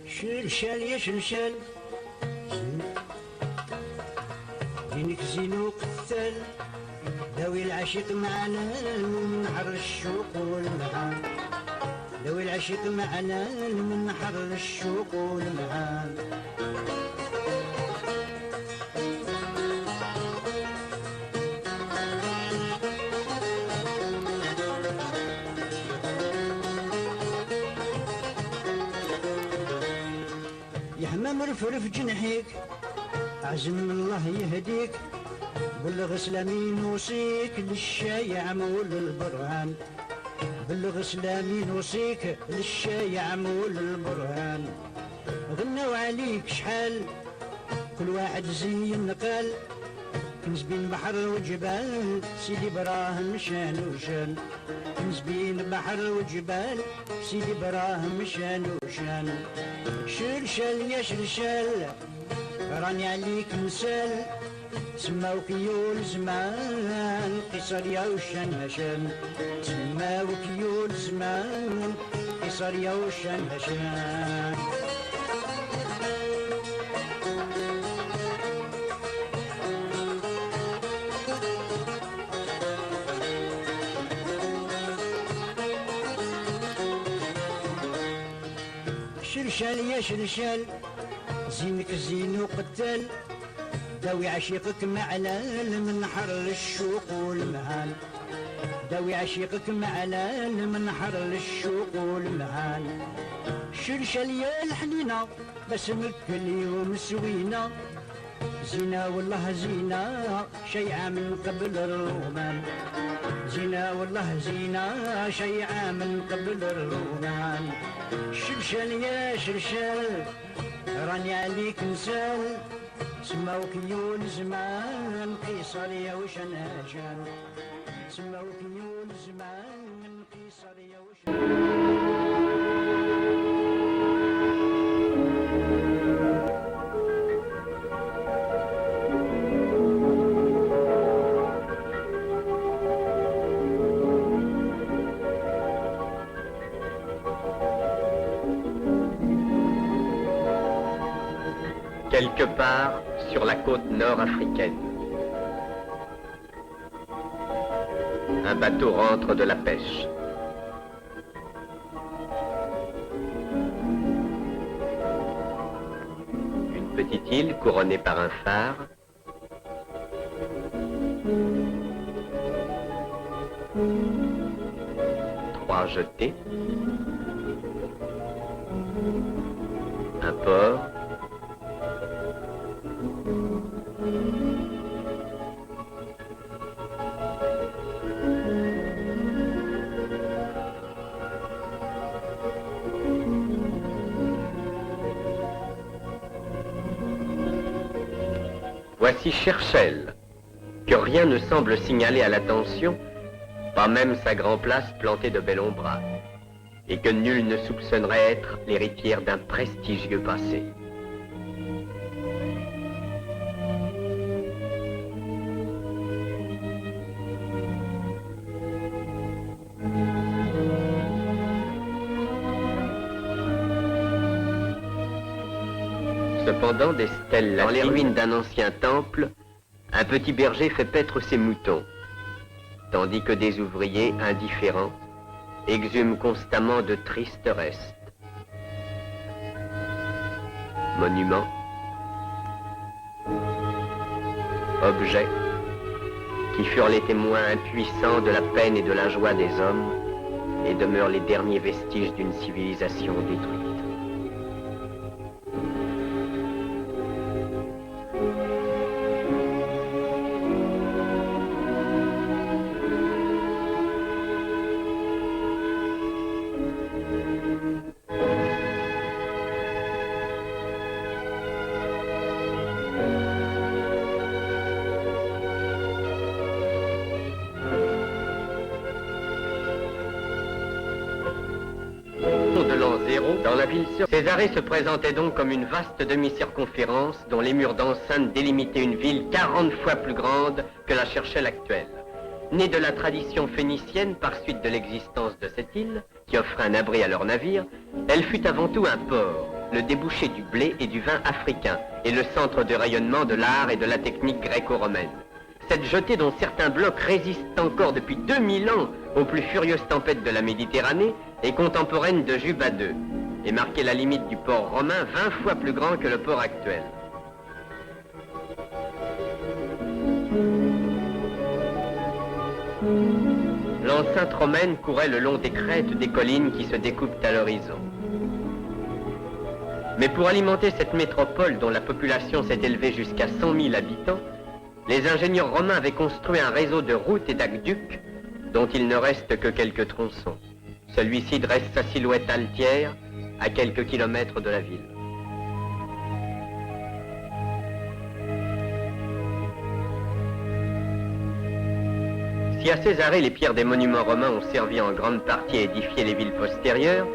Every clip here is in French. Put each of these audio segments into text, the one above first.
شلشال يا شلشال بينك زين وقتال داوي العشيق معنا من حر الشوق والمعان داوي العشيق معنا من حر الشوق والمعان يا حمام رفرف جنحيك عزم من الله يهديك بلغ اسلامي نوصيك للشايع مول البرهان بلغ اسلامي نوصيك للشايع مول البرهان غنوا عليك شحال كل واحد زين قال كنز بين بحر وجبال سيدي براهم شان وشان كنز بين بحر وجبال سيدي براهم شان وشان شلشال يا شلشال راني عليك مسال سماوك يول زمان قصر يا وشان هشام سماوك يول زمان قصر يا وشان هشام شلشال يا شلشال زينك زين وقتال داوي عشيقك معلال من حر الشوق والمهان داوي عشيقك معلال من حر الشوق والمهان شلشال يا الحنينة بسمك اليوم سوينا زينة والله زينة شيعة من قبل الرومان زينة والله زينة شيعة من قبل الرومان شلشال يا شلشال راني عليك نسال سماوك يول زمان قيصر يا وشن هشام سماوك يول زمان قيصر يا وشن Quelque part sur la côte nord-africaine. Un bateau rentre de la pêche. Une petite île couronnée par un phare. Trois jetées. Un port. Voici Cherchel, que rien ne semble signaler à l'attention, pas même sa grande place plantée de bel ombrage, et que nul ne soupçonnerait être l'héritière d'un prestigieux passé. Cependant, des stèles dans les ruines d'un ancien temple, un petit berger fait paître ses moutons, tandis que des ouvriers indifférents exhument constamment de tristes restes. Monuments, objets, qui furent les témoins impuissants de la peine et de la joie des hommes, et demeurent les derniers vestiges d'une civilisation détruite. De l'an 0, dans la ville sur Césarée se présentait donc comme une vaste demi-circonférence dont les murs d'enceinte délimitaient une ville 40 fois plus grande que la Cherchel actuelle. Née de la tradition phénicienne par suite de l'existence de cette île, qui offrait un abri à leurs navires, elle fut avant tout un port, le débouché du blé et du vin africain et le centre de rayonnement de l'art et de la technique gréco-romaine. Cette jetée dont certains blocs résistent encore depuis 2000 ans aux plus furieuses tempêtes de la Méditerranée est contemporaine de Juba II et marquait la limite du port romain 20 fois plus grand que le port actuel. L'enceinte romaine courait le long des crêtes des collines qui se découpent à l'horizon. Mais pour alimenter cette métropole dont la population s'est élevée jusqu'à 100 000 habitants, les ingénieurs romains avaient construit un réseau de routes et d'aqueducs dont il ne reste que quelques tronçons. Celui-ci dresse sa silhouette altière à quelques kilomètres de la ville. Si à Césarée, les pierres des monuments romains ont servi en grande partie à édifier les villes postérieures,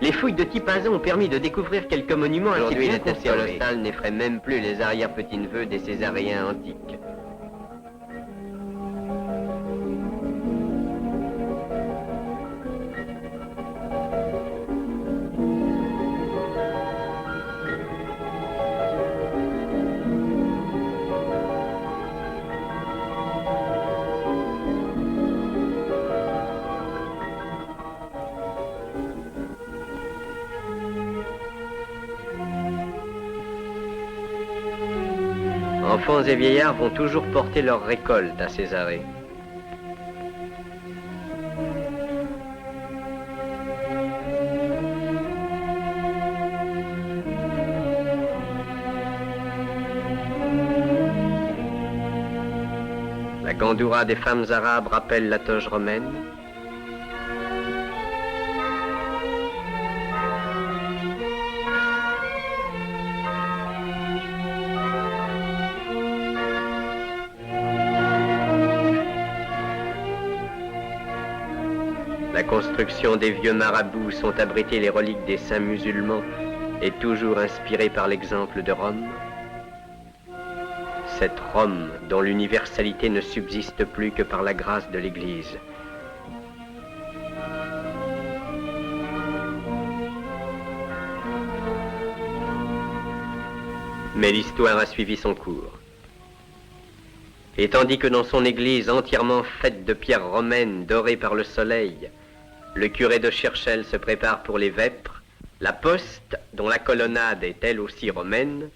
les fouilles de Tipazan ont permis de découvrir quelques monuments ainsi bien conservés. Colossal n'effraie même plus les arrière-petits-neveux des Césaréens antiques. Enfants et vieillards vont toujours porter leur récolte à Césarée. La gandoura des femmes arabes rappelle la toge romaine. La construction des vieux marabouts sont abrités les reliques des saints musulmans et toujours inspirée par l'exemple de Rome. Cette Rome dont l'universalité ne subsiste plus que par la grâce de l'Église. Mais l'histoire a suivi son cours. Et tandis que dans son église entièrement faite de pierres romaines dorées par le soleil, le curé de Cherchel se prépare pour les vêpres, la poste, dont la colonnade est elle aussi romaine,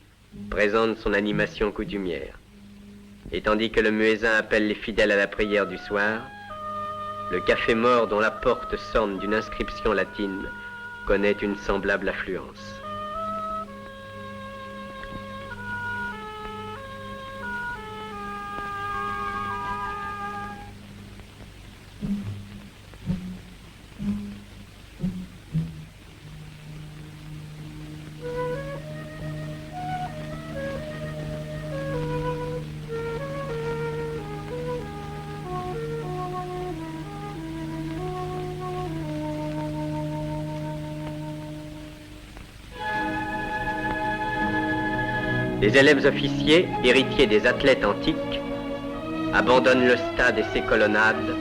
présente son animation coutumière. Et tandis que le muezzin appelle les fidèles à la prière du soir, le café mort dont la porte s'orne d'une inscription latine connaît une semblable affluence. Les élèves officiers, héritiers des athlètes antiques, abandonnent le stade et ses colonnades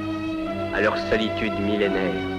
à leur solitude millénaire.